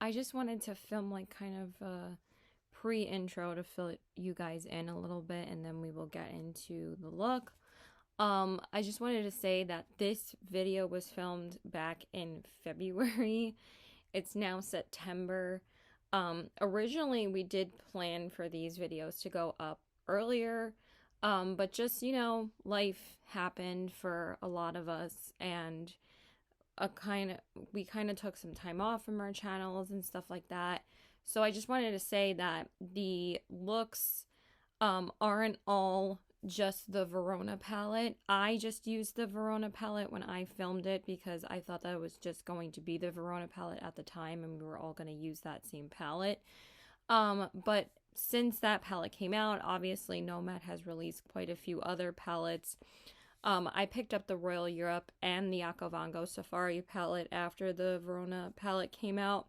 I just wanted to film like kind of a pre-intro to fill you guys in a little bit, and then we will get into the look. I just wanted to say that this video was filmed back in February. It's now September. Originally we did plan for these videos to go up earlier, but just, life happened for a lot of us, and we kind of took some time off from our channels and stuff like that. So I just wanted to say that the looks aren't all just the Verona palette. I just used the Verona palette when I filmed it because I thought that it was just going to be the Verona palette at the time, and we were all going to use that same palette. But since that palette came out, obviously Nomad has released quite a few other palettes. I picked up the Royal Europe and the Akovango Safari palette after the Verona palette came out.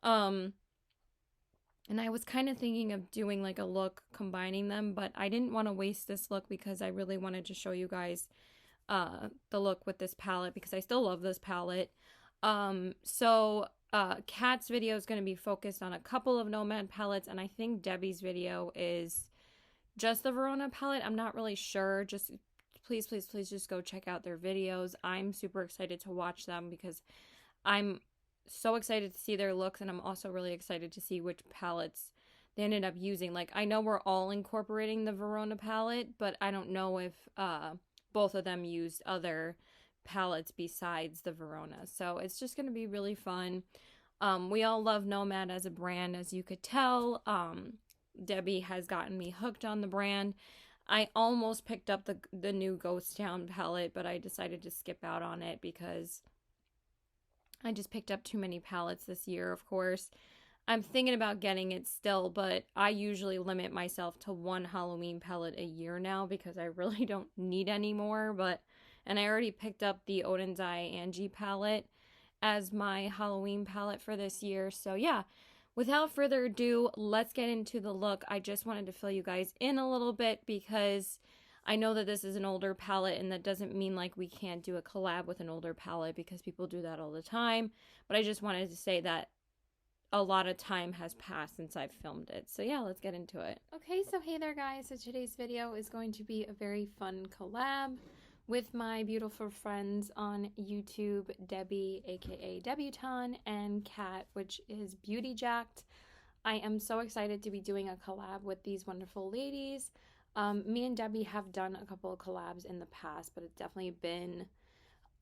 And I was kind of thinking of doing like a look combining them, but I didn't want to waste this look because I really wanted to show you guys the look with this palette because I still love this palette. Kat's video is going to be focused on a couple of Nomad palettes, and I think Debbie's video is just the Verona palette. I'm not really sure. Just please just go check out their videos. I'm super excited to watch them because I'm so excited to see their looks, and I'm also really excited to see which palettes they ended up using. Like, I know we're all incorporating the Verona palette, but I don't know if both of them used other palettes besides the Verona. So it's just going to be really fun. We all love Nomad as a brand, as you could tell. Debbie has gotten me hooked on the brand. I almost picked up the new Ghost Town palette, but I decided to skip out on it because I just picked up too many palettes this year, of course. I'm thinking about getting it still, but I usually limit myself to one Halloween palette a year now because I really don't need any more. And I already picked up the Odin's Eye Angie palette as my Halloween palette for this year. So yeah, without further ado, let's get into the look. I just wanted to fill you guys in a little bit because I know that this is an older palette, and that doesn't mean like we can't do a collab with an older palette because people do that all the time. But I just wanted to say that a lot of time has passed since I've filmed it. So yeah, let's get into it. Okay, so hey there guys. So today's video is going to be a very fun collab with my beautiful friends on YouTube, Debbie, aka Debutawn, and Kat, which is Beauty Jacked. I am so excited to be doing a collab with these wonderful ladies. Me and Debbie have done a couple of collabs in the past, but it's definitely been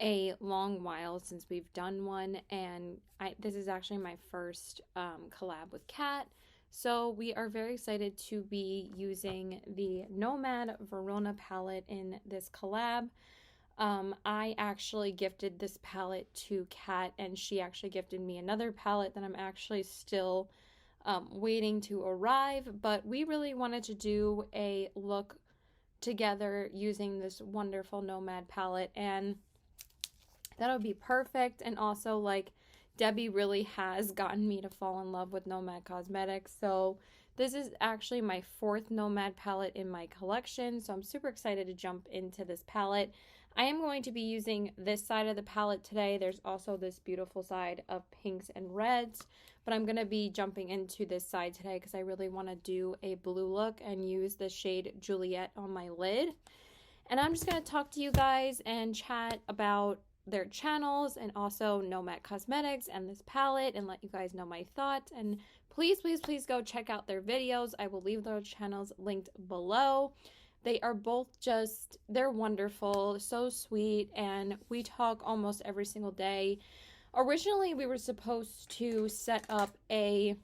a long while since we've done one, and this is actually my first collab with Kat. So we are very excited to be using the Nomad Verona palette in this collab. I actually gifted this palette to Kat, and she actually gifted me another palette that I'm actually still waiting to arrive. But we really wanted to do a look together using this wonderful Nomad palette, and that would be perfect. And also, like, Debbie really has gotten me to fall in love with Nomad Cosmetics. So this is actually my fourth Nomad palette in my collection. So I'm super excited to jump into this palette. I am going to be using this side of the palette today. There's also this beautiful side of pinks and reds, but I'm going to be jumping into this side today because I really want to do a blue look and use the shade Juliet on my lid. And I'm just going to talk to you guys and chat about their channels and also Nomad Cosmetics and this palette and let you guys know my thoughts. And please go check out their videos. I will leave their channels linked below. They are both they're wonderful, so sweet, and we talk almost every single day. Originally, we were supposed to set up I'm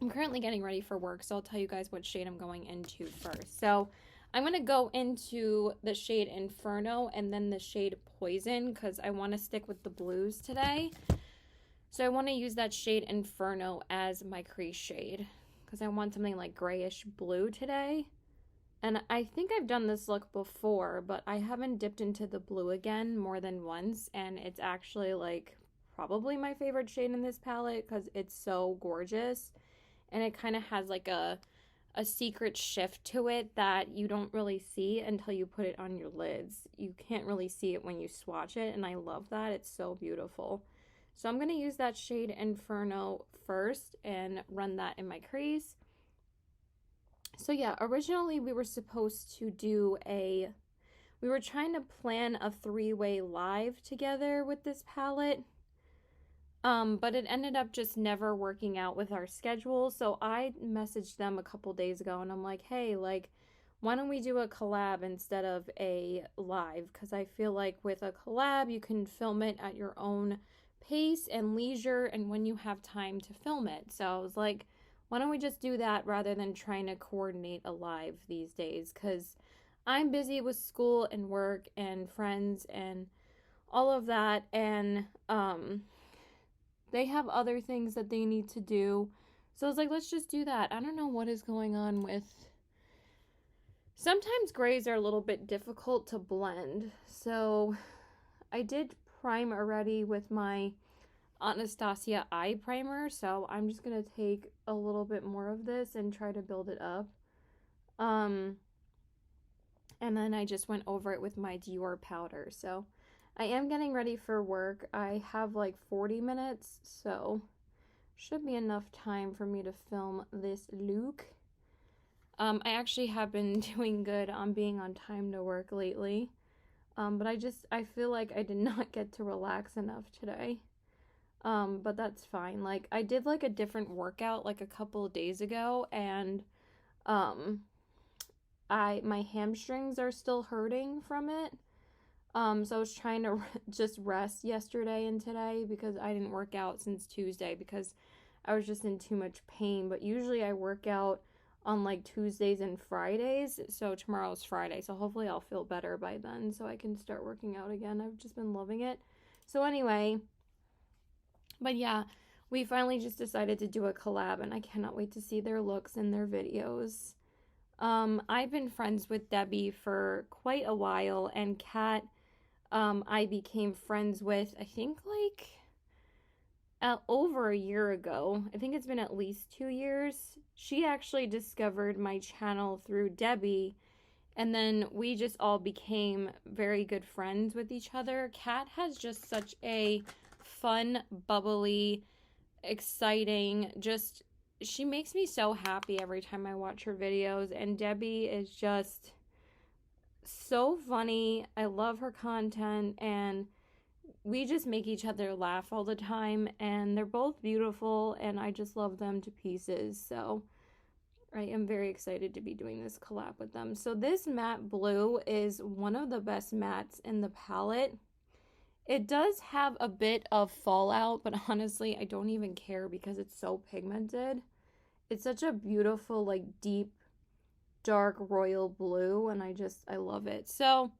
currently getting ready for work, so I'll tell you guys what shade I'm going into first. So I'm going to go into the shade Inferno and then the shade Poison because I want to stick with the blues today. So I want to use that shade Inferno as my crease shade because I want something like grayish blue today. And I think I've done this look before, but I haven't dipped into the blue again more than once. And it's actually like probably my favorite shade in this palette because it's so gorgeous. And it kind of has like a secret shift to it that you don't really see until you put it on your lids. You can't really see it when you swatch it, and I love that. It's so beautiful. So I'm going to use that shade Inferno first and run that in my crease. So yeah, originally we were supposed to do we were trying to plan a 3-way live together with this palette. But it ended up just never working out with our schedule. So I messaged them a couple days ago and I'm like, hey, like, why don't we do a collab instead of a live? Because I feel like with a collab, you can film it at your own pace and leisure and when you have time to film it. So I was like, why don't we just do that rather than trying to coordinate a live these days? Because I'm busy with school and work and friends and all of that. And, they have other things that they need to do. So I was like, let's just do that. I don't know what is going on with... Sometimes grays are a little bit difficult to blend. So I did prime already with my Anastasia eye primer. So I'm just going to take a little bit more of this and try to build it up. And then I just went over it with my Dior powder. So I am getting ready for work. I have like 40 minutes, so should be enough time for me to film this look. I actually have been doing good on being on time to work lately, but I feel like I did not get to relax enough today. But that's fine. Like, I did like a different workout like a couple of days ago, and my hamstrings are still hurting from it. So I was trying to just rest yesterday and today because I didn't work out since Tuesday because I was just in too much pain. But usually I work out on like Tuesdays and Fridays. So tomorrow's Friday. So hopefully I'll feel better by then so I can start working out again. I've just been loving it. So anyway, but yeah, we finally just decided to do a collab and I cannot wait to see their looks and their videos. I've been friends with Debbie for quite a while, and Kat, I became friends with, I think, like, over a year ago. I think it's been at least 2 years. She actually discovered my channel through Debbie, and then we just all became very good friends with each other. Kat has just such a fun, bubbly, exciting, just... She makes me so happy every time I watch her videos, and Debbie is just so funny. I love her content, and we just make each other laugh all the time, and they're both beautiful, and I just love them to pieces. So I am very excited to be doing this collab with them. So this matte blue is one of the best mattes in the palette. It does have a bit of fallout, but honestly, I don't even care because it's so pigmented. It's such a beautiful, like, deep, dark royal blue, and I love it. So,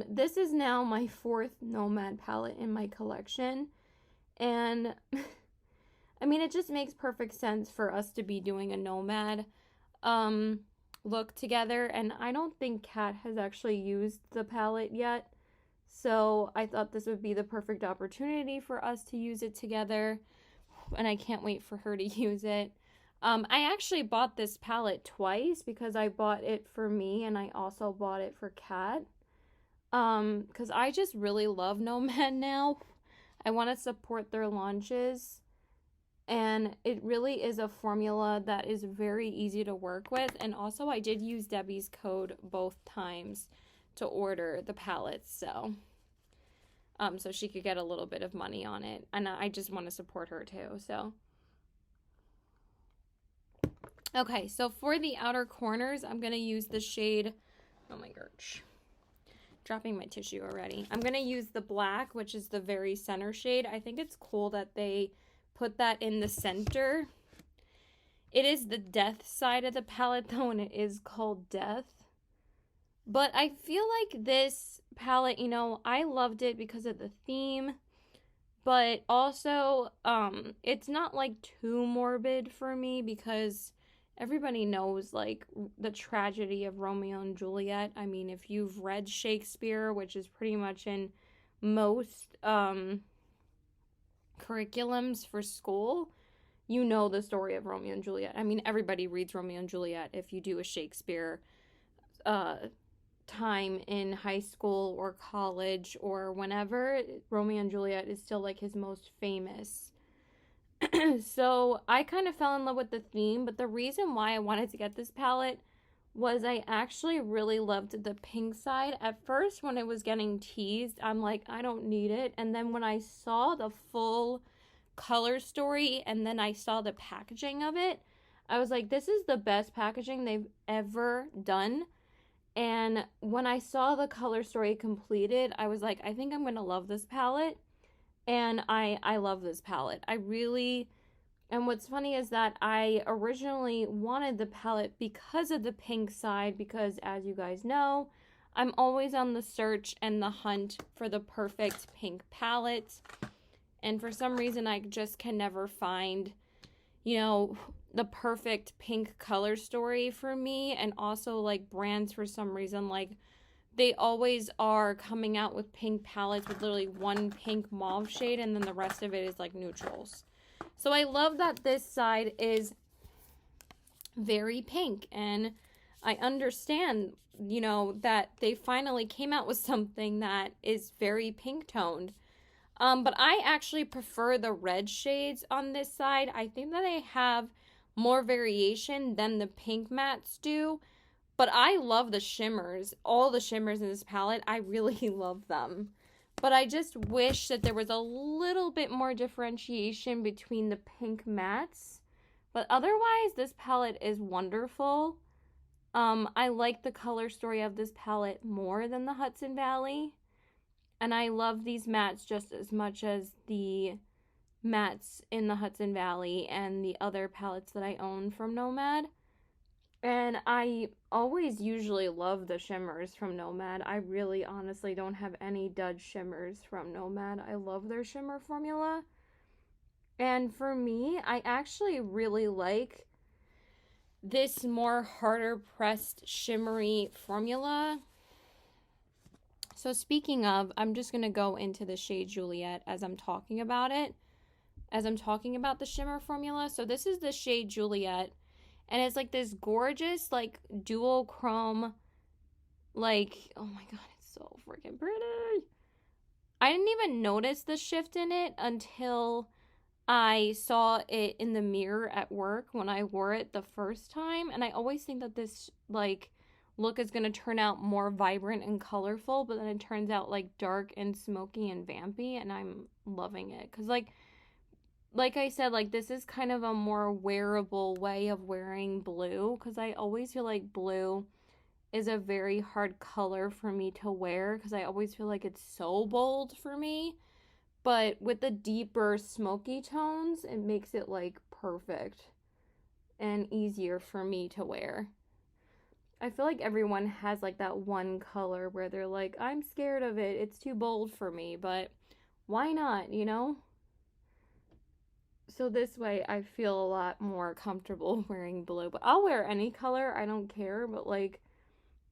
this is now my 4th Nomad palette in my collection, and, I mean, it just makes perfect sense for us to be doing a Nomad, look together, and I don't think Kat has actually used the palette yet. So I thought this would be the perfect opportunity for us to use it together. And I can't wait for her to use it. I actually bought this palette twice because I bought it for me and I also bought it for Kat. Because I just really love Nomad now. I want to support their launches. And it really is a formula that is very easy to work with. And also I did use Debbie's code both times to order the palettes, so she could get a little bit of money on it, and I just want to support her too. So okay, so for the outer corners, I'm gonna use the shade, oh my gosh, dropping my tissue already. I'm gonna use the black, which is the very center shade. I think it's cool that they put that in the center. It is the death side of the palette though, and it is called Death. But I feel like this palette, you know, I loved it because of the theme. But also, it's not like too morbid for me because everybody knows like the tragedy of Romeo and Juliet. I mean, if you've read Shakespeare, which is pretty much in most curriculums for school, you know the story of Romeo and Juliet. I mean, everybody reads Romeo and Juliet if you do a Shakespeare time in high school or college or whenever, Romeo and Juliet is still like his most famous. So I kind of fell in love with the theme, but the reason why I wanted to get this palette was I actually really loved the pink side. At first, when it was getting teased, I'm like, I don't need it. And then when I saw the full color story and then I saw the packaging of it, I was like, this is the best packaging they've ever done. And when I saw the color story completed, I was like, I think I'm going to love this palette. And I love this palette. I really, and what's funny is that I originally wanted the palette because of the pink side, because as you guys know, I'm always on the search and the hunt for the perfect pink palette. And for some reason, I just can never find, you know, the perfect pink color story for me. And also like brands, for some reason, like they always are coming out with pink palettes with literally one pink mauve shade and then the rest of it is like neutrals. So I love that this side is very pink, and I understand, you know, that they finally came out with something that is very pink toned. But I actually prefer the red shades on this side. I think that they have more variation than the pink mattes do. But I love the shimmers. All the shimmers in this palette, I really love them. But I just wish that there was a little bit more differentiation between the pink mattes. But otherwise, this palette is wonderful. I like the color story of this palette more than the Hudson Valley. And I love these mattes just as much as the mattes in the Hudson Valley and the other palettes that I own from Nomad. And I always usually love the shimmers from Nomad. I really honestly don't have any dud shimmers from Nomad. I love their shimmer formula. And for me, I actually really like this more harder pressed shimmery formula. So speaking of, I'm just going to go into the shade Juliet as I'm talking about it. As I'm talking about the shimmer formula. So this is the shade Juliet. And it's like this gorgeous, like, dual chrome, like, oh my god, it's so freaking pretty. I didn't even notice the shift in it until I saw it in the mirror at work when I wore it the first time. And I always think that this, like, look is going to turn out more vibrant and colorful, but then it turns out, like, dark and smoky and vampy, and I'm loving it. Because, like I said, like, this is kind of a more wearable way of wearing blue, because I always feel like blue is a very hard color for me to wear, because I always feel like it's so bold for me. But with the deeper smoky tones, it makes it, like, perfect and easier for me to wear. I feel like everyone has, like, that one color where they're like, I'm scared of it, it's too bold for me, but why not, you know? So this way I feel a lot more comfortable wearing blue. But I'll wear any color, I don't care. But like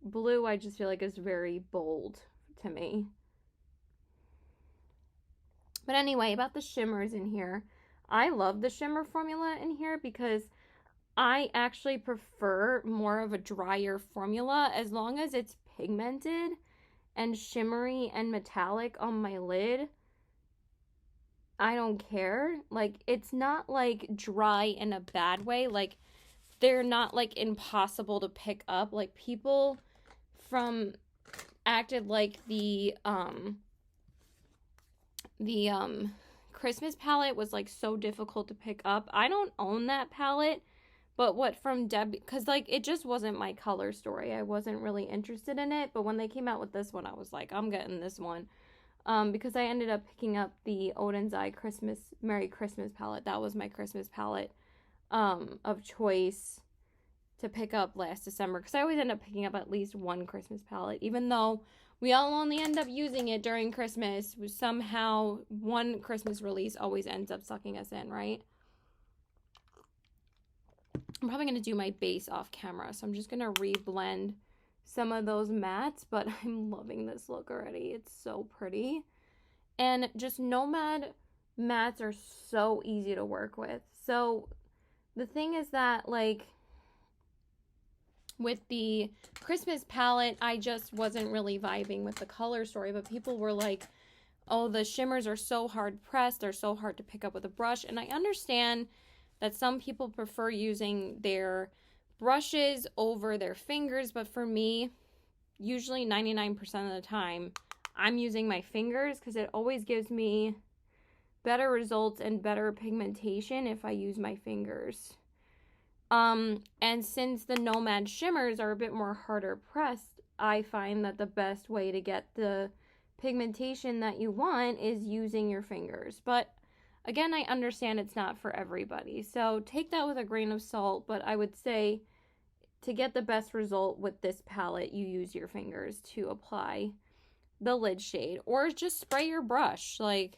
blue, I just feel like is very bold to me. But anyway, about the shimmers in here. I love the shimmer formula in here because I actually prefer more of a drier formula as long as it's pigmented and shimmery and metallic on my lid. I don't care. Like, it's not, like, dry in a bad way. Like, they're not, like, impossible to pick up. Like, people from acted like the Christmas palette was, like, so difficult to pick up. I don't own that palette, but what from because, like, it just wasn't my color story. I wasn't really interested in it, but when they came out with this one, I was like, I'm getting this one. Because I ended up picking up the Odin's Eye Merry Christmas palette. That was my Christmas palette of choice to pick up last December. Because I always end up picking up at least one Christmas palette. Even though we all only end up using it during Christmas, somehow one Christmas release always ends up sucking us in, right? I'm probably going to do my base off camera. So I'm just going to reblend some of those mattes, but I'm loving this look already. It's so pretty. And just Nomad mattes are so easy to work with. So the thing is that, like, with the Christmas palette, I just wasn't really vibing with the color story, but people were like, oh, the shimmers are so hard pressed, they're so hard to pick up with a brush, and I understand that some people prefer using their brushes over their fingers, but for me, usually 99% of the time, I'm using my fingers because it always gives me better results and better pigmentation if I use my fingers. And since the Nomad shimmers are a bit more harder pressed, I find that the best way to get the pigmentation that you want is using your fingers. But again, I understand it's not for everybody, so take that with a grain of salt, but I would say to get the best result with this palette, you use your fingers to apply the lid shade, or just spray your brush. Like,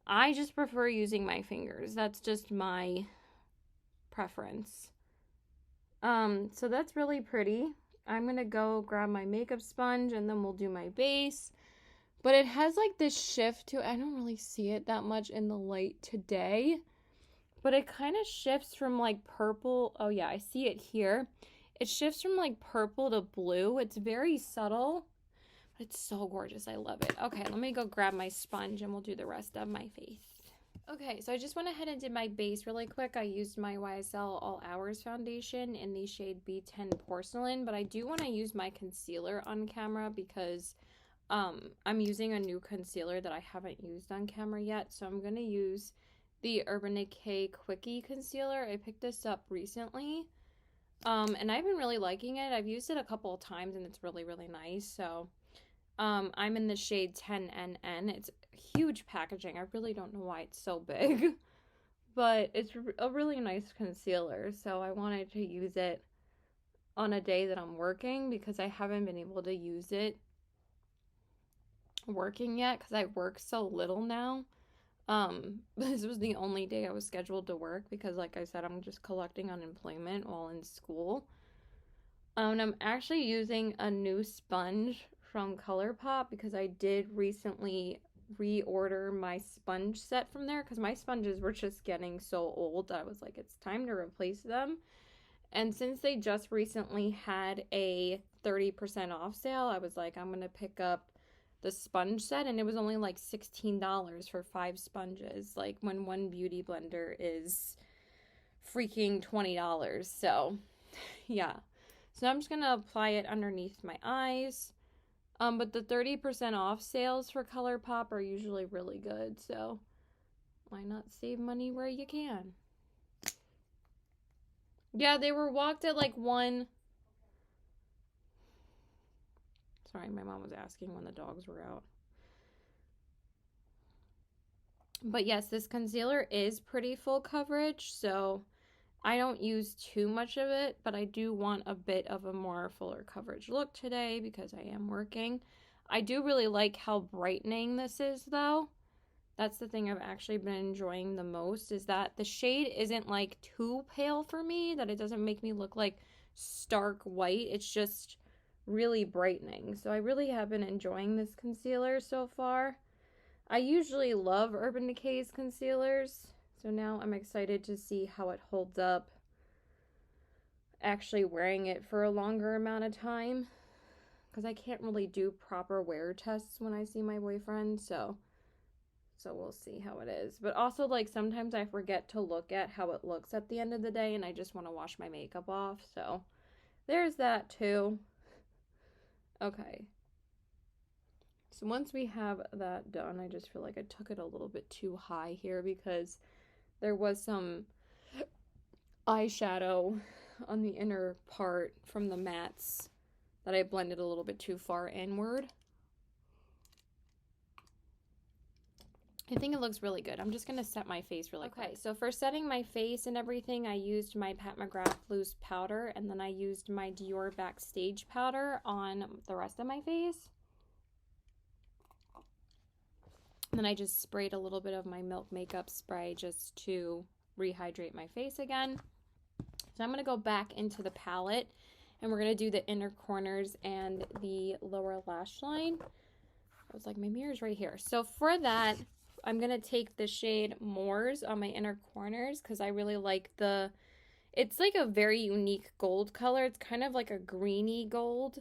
I just prefer using my fingers. That's just my preference. So that's really pretty. I'm gonna go grab my makeup sponge and then we'll do my base. But it has like this shift to, I don't really see it that much in the light today, but it kind of shifts from like purple. Oh yeah, I see it here. It shifts from like purple to blue. It's very subtle, but it's so gorgeous. I love it. Okay, let me go grab my sponge and we'll do the rest of my face. Okay, so I just went ahead and did my base really quick. I used my YSL All Hours foundation in the shade B10 Porcelain, but I do want to use my concealer on camera because I'm using a new concealer that I haven't used on camera yet. So I'm going to use the Urban Decay Quickie Concealer. I picked this up recently, and I've been really liking it. I've used it a couple of times, and it's really, really nice. So I'm in the shade 10NN. It's huge packaging. I really don't know why it's so big, but it's a really nice concealer. So I wanted to use it on a day that I'm working because I haven't been able to use it working yet because I work so little now. This was the only day I was scheduled to work because, like I said, I'm just collecting unemployment while in school. And I'm actually using a new sponge from ColourPop because I did recently reorder my sponge set from there because my sponges were just getting so old. I was like, it's time to replace them. And since they just recently had a 30% off sale, I was like, I'm going to pick up the sponge set, and it was only like $16 for 5 sponges, like when one beauty blender is freaking $20. So yeah, so I'm just gonna apply it underneath my eyes. But the 30% off sales for ColourPop are usually really good, so why not save money where you can? Yeah, they were walked at like one. Sorry, my mom was asking when the dogs were out. But yes, this concealer is pretty full coverage, so I don't use too much of it, but I do want a bit of a more fuller coverage look today because I am working. I do really like how brightening this is, though. That's the thing I've actually been enjoying the most, is that the shade isn't like too pale for me, that it doesn't make me look like stark white. It's just really brightening. So I really have been enjoying this concealer so far. I usually love Urban Decay's concealers, so now I'm excited to see how it holds up actually wearing it for a longer amount of time, because I can't really do proper wear tests when I see my boyfriend, so we'll see how it is. But also, like, sometimes I forget to look at how it looks at the end of the day and I just want to wash my makeup off, so there's that too. Okay, so once we have that done, I just feel like I took it a little bit too high here because there was some eyeshadow on the inner part from the mattes that I blended a little bit too far inward. I think it looks really good. I'm just going to set my face really quick. Okay, so for setting my face and everything, I used my Pat McGrath loose powder, and then I used my Dior Backstage powder on the rest of my face. And then I just sprayed a little bit of my Milk makeup spray just to rehydrate my face again. So I'm going to go back into the palette, and we're going to do the inner corners and the lower lash line. I was like, my mirror's right here. So for that, I'm going to take the shade Moors on my inner corners because I really like the It's like a very unique gold color. It's kind of like a greeny gold,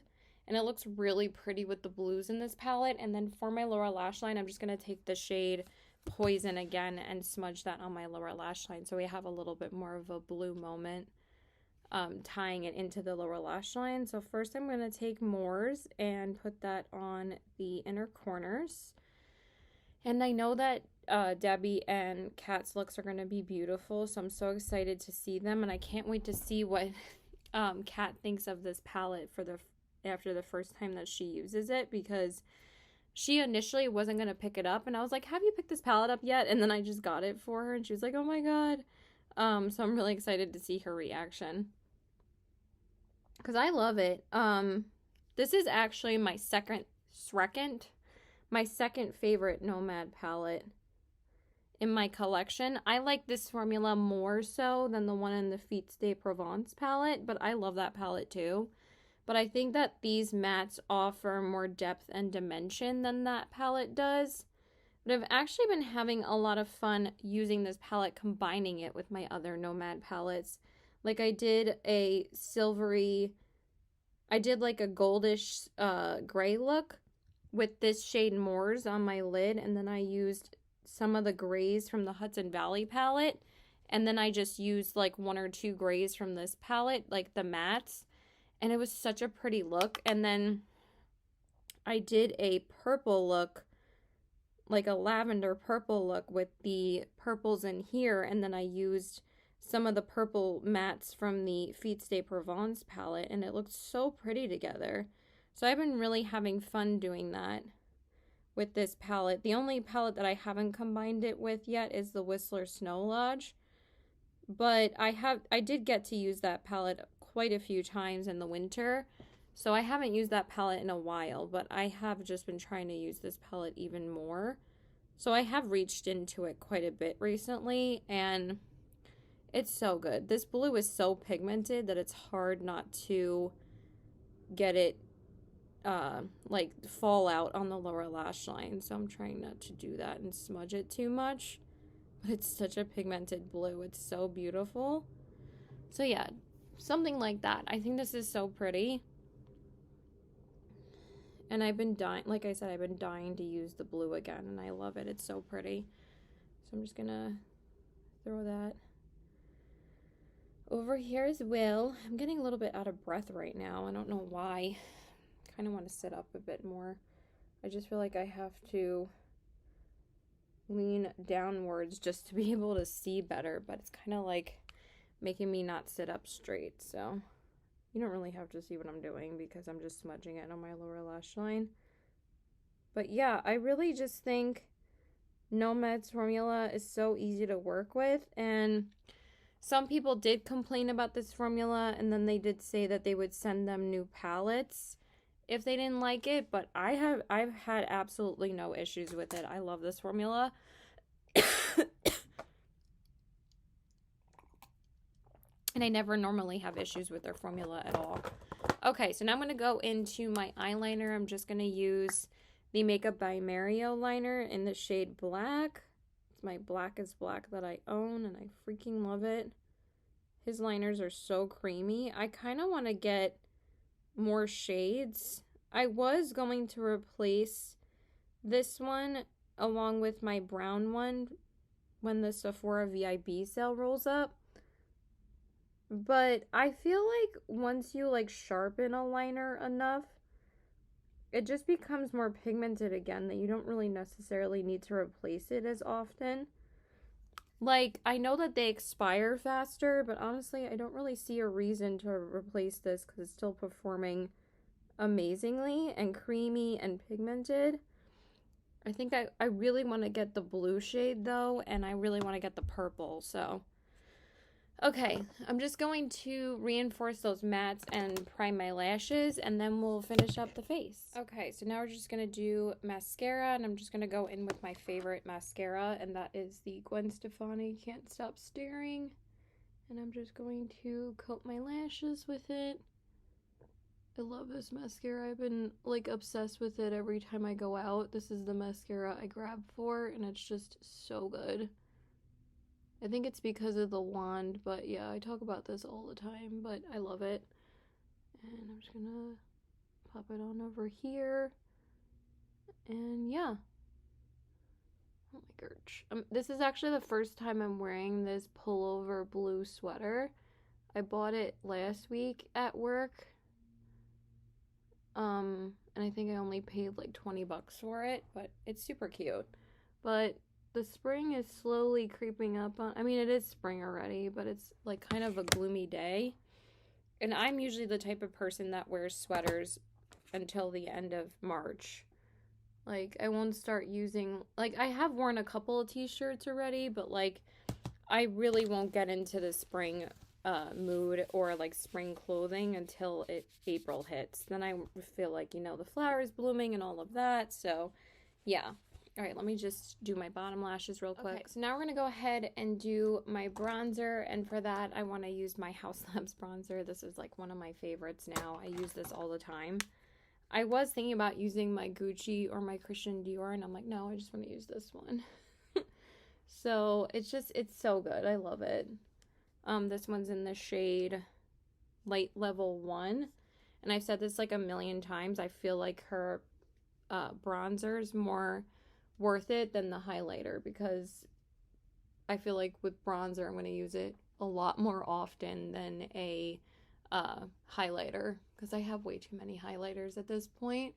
and it looks really pretty with the blues in this palette. And then for my lower lash line, I'm just going to take the shade Poison again and smudge that on my lower lash line so we have a little bit more of a blue moment tying it into the lower lash line. So first I'm going to take Moors and put that on the inner corners. And I know that Debbie and Kat's looks are going to be beautiful, so I'm so excited to see them, and I can't wait to see what Kat thinks of this palette after the first time that she uses it, because she initially wasn't going to pick it up, and I was like, have you picked this palette up yet? And then I just got it for her, and she was like, oh my god. So I'm really excited to see her reaction, because I love it. This is actually my second favorite Nomad palette in my collection. I like this formula more so than the one in the Feats de Provence palette, but I love that palette too. But I think that these mattes offer more depth and dimension than that palette does. But I've actually been having a lot of fun using this palette, combining it with my other Nomad palettes. Like I did a silvery, I did like a goldish gray look with this shade Moors on my lid, and then I used some of the grays from the Hudson Valley palette, and then I just used like 1 or 2 grays from this palette, like the mattes, and it was such a pretty look. And then I did a purple look, like a lavender purple look with the purples in here, and then I used some of the purple mattes from the Feats de Provence palette, and it looked so pretty together. So I've been really having fun doing that with this palette. The only palette that I haven't combined it with yet is the Whistler Snow Lodge, but I did get to use that palette quite a few times in the winter, so I haven't used that palette in a while, but I have just been trying to use this palette even more. So I have reached into it quite a bit recently, and it's so good. This blue is so pigmented that it's hard not to get it like fall out on the lower lash line, so I'm trying not to do that and smudge it too much. But it's such a pigmented blue. It's so beautiful. So yeah, something like that. I think this is so pretty. And I've been dying, like I said, I've been dying to use the blue again, and I love it. It's so pretty. So I'm just gonna throw that over here as well. I'm getting a little bit out of breath right now. I don't know why. I kind of want to sit up a bit more. I just feel like I have to lean downwards just to be able to see better, but it's kind of like making me not sit up straight, so you don't really have to see what I'm doing because I'm just smudging it on my lower lash line. But yeah, I really just think Nomad's formula is so easy to work with, and some people did complain about this formula, and then they did say that they would send them new palettes if they didn't like it, but I've had absolutely no issues with it. I love this formula. And I never normally have issues with their formula at all. Okay, so now I'm going to go into my eyeliner. I'm just going to use the Makeup by Mario liner in the shade Black. It's my blackest black that I own, and I freaking love it. His liners are so creamy. I kind of want to get more shades. I was going to replace this one along with my brown one when the Sephora VIB sale rolls up. But I feel like once you like sharpen a liner enough, it just becomes more pigmented again, that you don't really necessarily need to replace it as often. Like, I know that they expire faster, but honestly, I don't really see a reason to replace this because it's still performing amazingly and creamy and pigmented. I think I really want to get the blue shade though, and I really want to get the purple, so okay, I'm just going to reinforce those mattes and prime my lashes, and then we'll finish up the face. Okay, so now we're just going to do mascara, and I'm just going to go in with my favorite mascara, and that is the Gwen Stefani Can't Stop Staring. And I'm just going to coat my lashes with it. I love this mascara. I've been, like, obsessed with it every time I go out. This is the mascara I grab for, and it's just so good. I think it's because of the wand, but yeah, I talk about this all the time, but I love it. And I'm just gonna pop it on over here. And yeah. Oh my gosh. This is actually the first time I'm wearing this pullover blue sweater. I bought it last week at work. And I think I only paid like 20 bucks for it, but it's super cute. But the spring is slowly creeping up on, I mean, it is spring already, but it's like kind of a gloomy day. And I'm usually the type of person that wears sweaters until the end of March. Like, I won't start using, like, I have worn a couple of t-shirts already, but like, I really won't get into the spring mood or like spring clothing until April hits. Then I feel like, you know, the flowers blooming and all of that. So yeah. All right, let me just do my bottom lashes real quick. Okay, so now we're gonna go ahead and do my bronzer, and for that I want to use my House Labs bronzer. This is like one of my favorites now. I use this all the time. I was thinking about using my Gucci or my Christian Dior, and I'm like, no, I just want to use this one. So it's so good. I love it. This one's in the shade Light Level 1. And I've said this like a million times. I feel like her bronzer is more worth it than the highlighter, because I feel like with bronzer I'm going to use it a lot more often than a highlighter, because I have way too many highlighters at this point.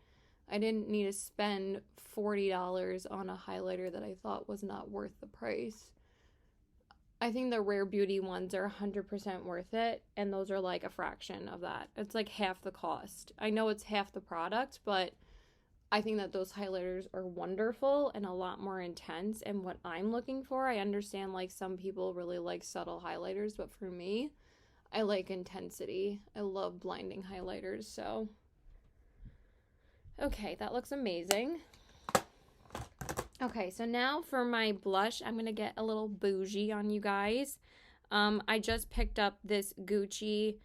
I didn't need to spend $40 on a highlighter that I thought was not worth the price. I think the Rare Beauty ones are 100% worth it, and those are like a fraction of that. It's like half the cost. I know it's half the product, but I think that those highlighters are wonderful and a lot more intense, and what I'm looking for. I understand like some people really like subtle highlighters, but for me, I like intensity. I love blinding highlighters, so. Okay, that looks amazing. Okay, so now for my blush, I'm going to get a little bougie on you guys. I just picked up this Gucci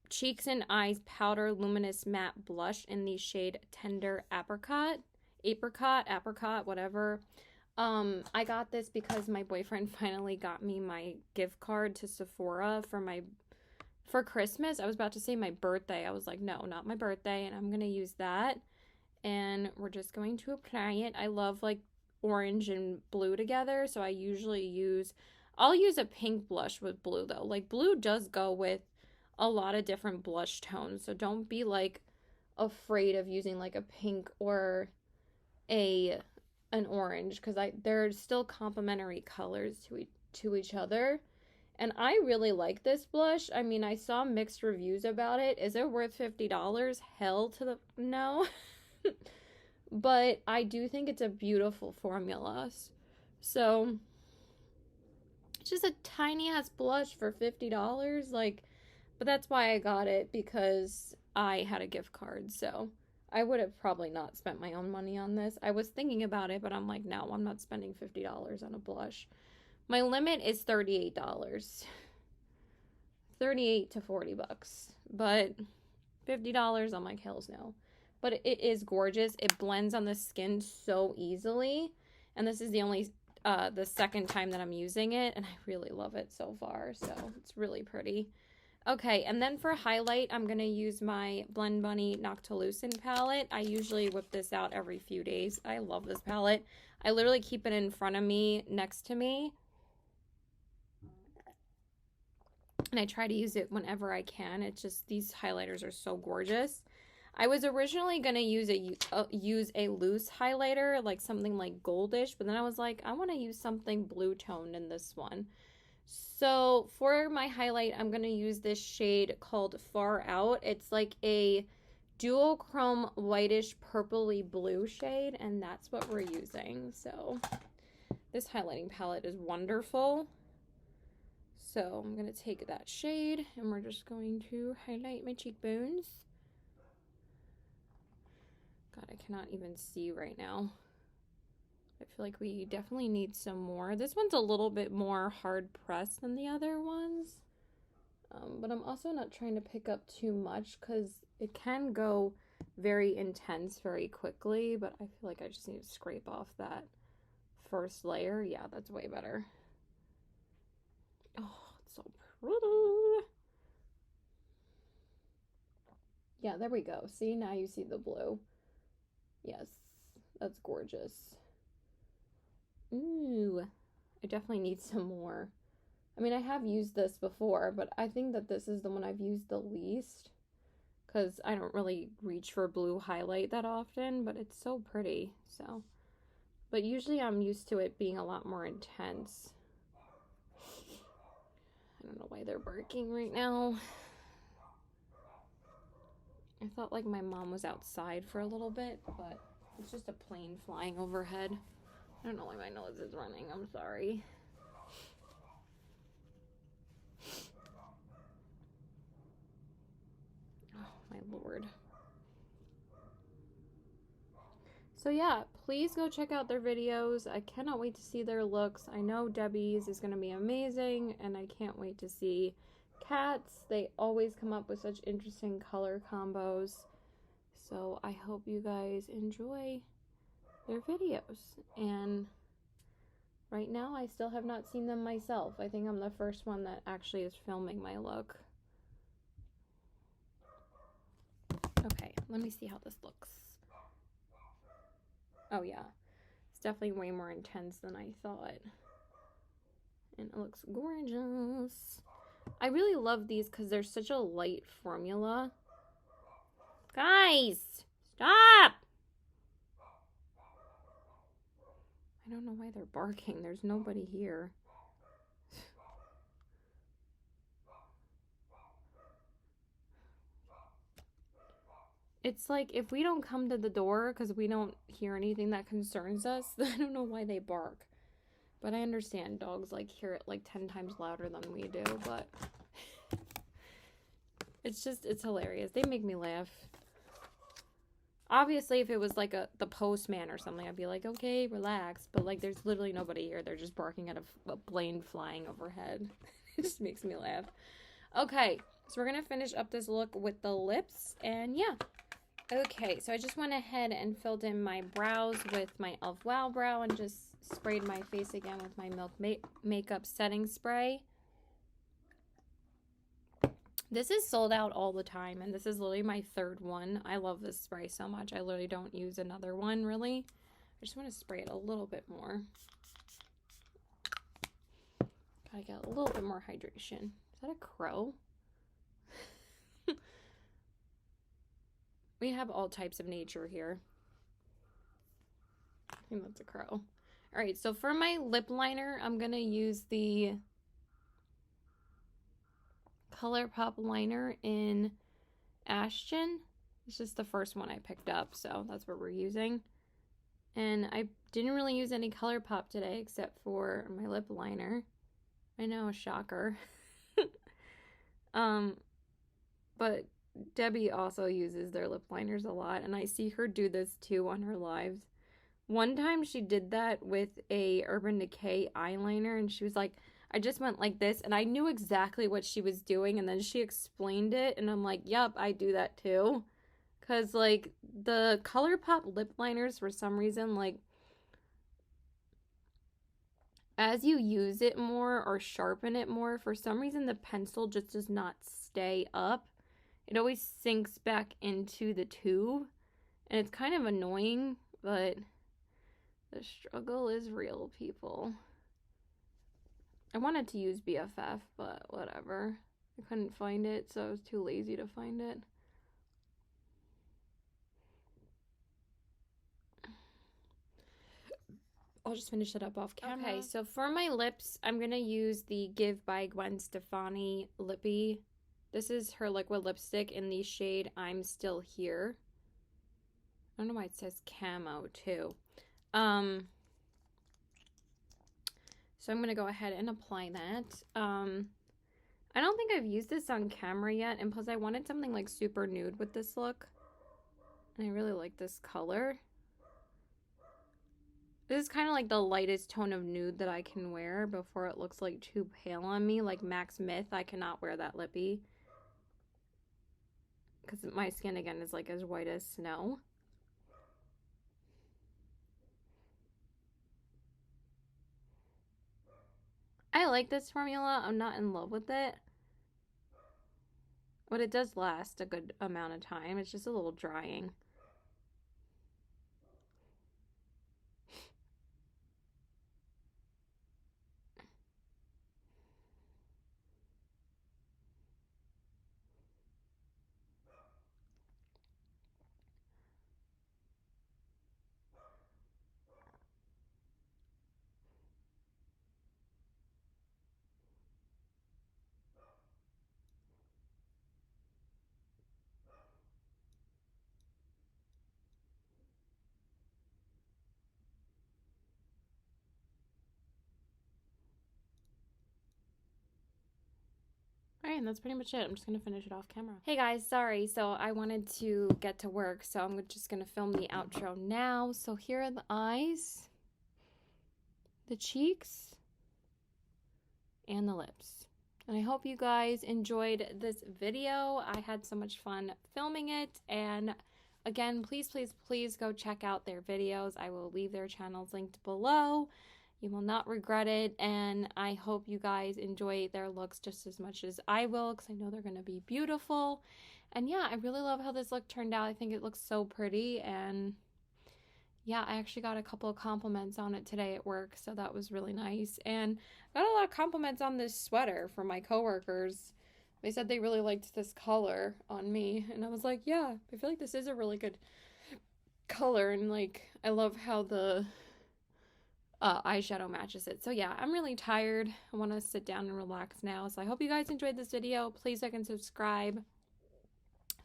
Cheeks and Eyes Powder Luminous Matte Blush in the shade Tender Apricot, whatever. I got this because my boyfriend finally got me my gift card to Sephora for Christmas. I was about to say my birthday. I was like, no, not my birthday, and I'm going to use that. And we're just going to apply it. I love like orange and blue together, so I'll use a pink blush with blue though. Like blue does go with a lot of different blush tones, so don't be like afraid of using like a pink or an orange, because they're still complementary colors to each other. And I really like this blush. I mean, I saw mixed reviews about it. Is it worth $50? Hell to the no. But I do think it's a beautiful formula. So it's just a tiny ass blush for $50. Like, but that's why I got it, because I had a gift card. So I would have probably not spent my own money on this. I was thinking about it, but I'm like, no, I'm not spending $50 on a blush. My limit is $38. 38 to 40 bucks. But $50, I'm like, hells no. But it is gorgeous. It blends on the skin so easily. And this is the second time that I'm using it, and I really love it so far. So it's really pretty. Okay, and then for highlight, I'm going to use my Blend Bunny Noctilucent palette. I usually whip this out every few days. I love this palette. I literally keep it in front of me, next to me. And I try to use it whenever I can. It's just, these highlighters are so gorgeous. I was originally going to use a loose highlighter, like something like goldish, but then I was like, I want to use something blue toned in this one. So for my highlight, I'm going to use this shade called Far Out. It's like a dual chrome whitish purpley blue shade, and that's what we're using. So this highlighting palette is wonderful. So I'm going to take that shade, and we're just going to highlight my cheekbones. God, I cannot even see right now. I feel like we definitely need some more. This one's a little bit more hard pressed than the other ones. But I'm also not trying to pick up too much, because it can go very intense very quickly. But I feel like I just need to scrape off that first layer. Yeah, that's way better. Oh, it's so pretty. Yeah, there we go. See, now you see the blue. Yes, that's gorgeous. Ooh, I definitely need some more. I mean, I have used this before, but I think that this is the one I've used the least because I don't really reach for blue highlight that often, but it's so pretty, so. But usually I'm used to it being a lot more intense. I don't know why they're barking right now. I thought like my mom was outside for a little bit, but it's just a plane flying overhead. I don't know why my nose is running. I'm sorry. Oh, my Lord. So yeah, please go check out their videos. I cannot wait to see their looks. I know Debbie's is going to be amazing, and I can't wait to see Kat's. They always come up with such interesting color combos. So I hope you guys enjoy their videos. And right now, I still have not seen them myself. I think I'm the first one that actually is filming my look. Okay, let me see how this looks. Oh yeah, it's definitely way more intense than I thought. And it looks gorgeous. I really love these because they're such a light formula. Guys, stop! I don't know why they're barking. There's nobody here. It's like if we don't come to the door because we don't hear anything that concerns us, then I don't know why they bark. But I understand dogs like hear it like 10 times louder than we do, but it's hilarious. They make me laugh. Obviously, if it was like the postman or something, I'd be like, okay, relax. But like, there's literally nobody here. They're just barking at a plane flying overhead. It just makes me laugh. Okay, so we're gonna finish up this look with the lips, and yeah. Okay, so I just went ahead and filled in my brows with my e.l.f. Wow Brow and just sprayed my face again with my Milk Makeup Setting Spray. This is sold out all the time, and this is literally my third one. I love this spray so much. I literally don't use another one, really. I just want to spray it a little bit more. Gotta get a little bit more hydration. Is that a crow? We have all types of nature here. I think that's a crow. Alright, so for my lip liner, I'm going to use the ColourPop liner in Ashton. It's just the first one I picked up, so that's what we're using. And I didn't really use any ColourPop today except for my lip liner. I know, a shocker. But Debbie also uses their lip liners a lot, and I see her do this too on her lives. One time she did that with a Urban Decay eyeliner, and she was like, I just went like this, and I knew exactly what she was doing, and then she explained it, and I'm like, yep, I do that too. Because, like, the ColourPop lip liners, for some reason, like, as you use it more or sharpen it more, for some reason the pencil just does not stay up. It always sinks back into the tube, and it's kind of annoying, but the struggle is real, people. I wanted to use BFF, but whatever. I couldn't find it, so I was too lazy to find it. I'll just finish it up off camera. Okay, so for my lips, I'm going to use the Give by Gwen Stefani Lippy. This is her liquid lipstick in the shade I'm Still Here. I don't know why it says camo, too. So I'm going to go ahead and apply that. I don't think I've used this on camera yet, and plus I wanted something like super nude with this look. And I really like this color. This is kind of like the lightest tone of nude that I can wear before it looks like too pale on me. Like Max Myth, I cannot wear that lippy. Because my skin, again, is like as white as snow. I like this formula. I'm not in love with it. But it does last a good amount of time. It's just a little drying. Alright, and that's pretty much it. I'm just going to finish it off camera. Hey guys, sorry. So I wanted to get to work, so I'm just going to film the outro now. So here are the eyes, the cheeks, and the lips. And I hope you guys enjoyed this video. I had so much fun filming it. And again, please, please, please go check out their videos. I will leave their channels linked below. You will not regret it, and I hope you guys enjoy their looks just as much as I will, because I know they're going to be beautiful. And yeah, I really love how this look turned out. I think it looks so pretty, and yeah, I actually got a couple of compliments on it today at work, so that was really nice. And I got a lot of compliments on this sweater from my coworkers. They said they really liked this color on me, and I was like, yeah, I feel like this is a really good color, and like, I love how the eyeshadow matches it. So yeah, I'm really tired. I want to sit down and relax now. So I hope you guys enjoyed this video. Please like and subscribe.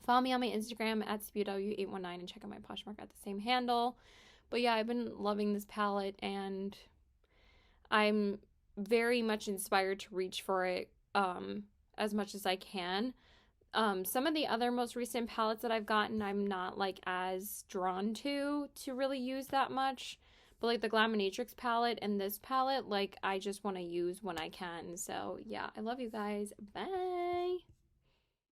Follow me on my Instagram at SPW819 and check out my Poshmark at the same handle. But yeah, I've been loving this palette, and I'm very much inspired to reach for it as much as I can. Some of the other most recent palettes that I've gotten, I'm not like as drawn to really use that much. But like the Glaminatrix palette and this palette, like I just want to use when I can. So yeah, I love you guys. Bye.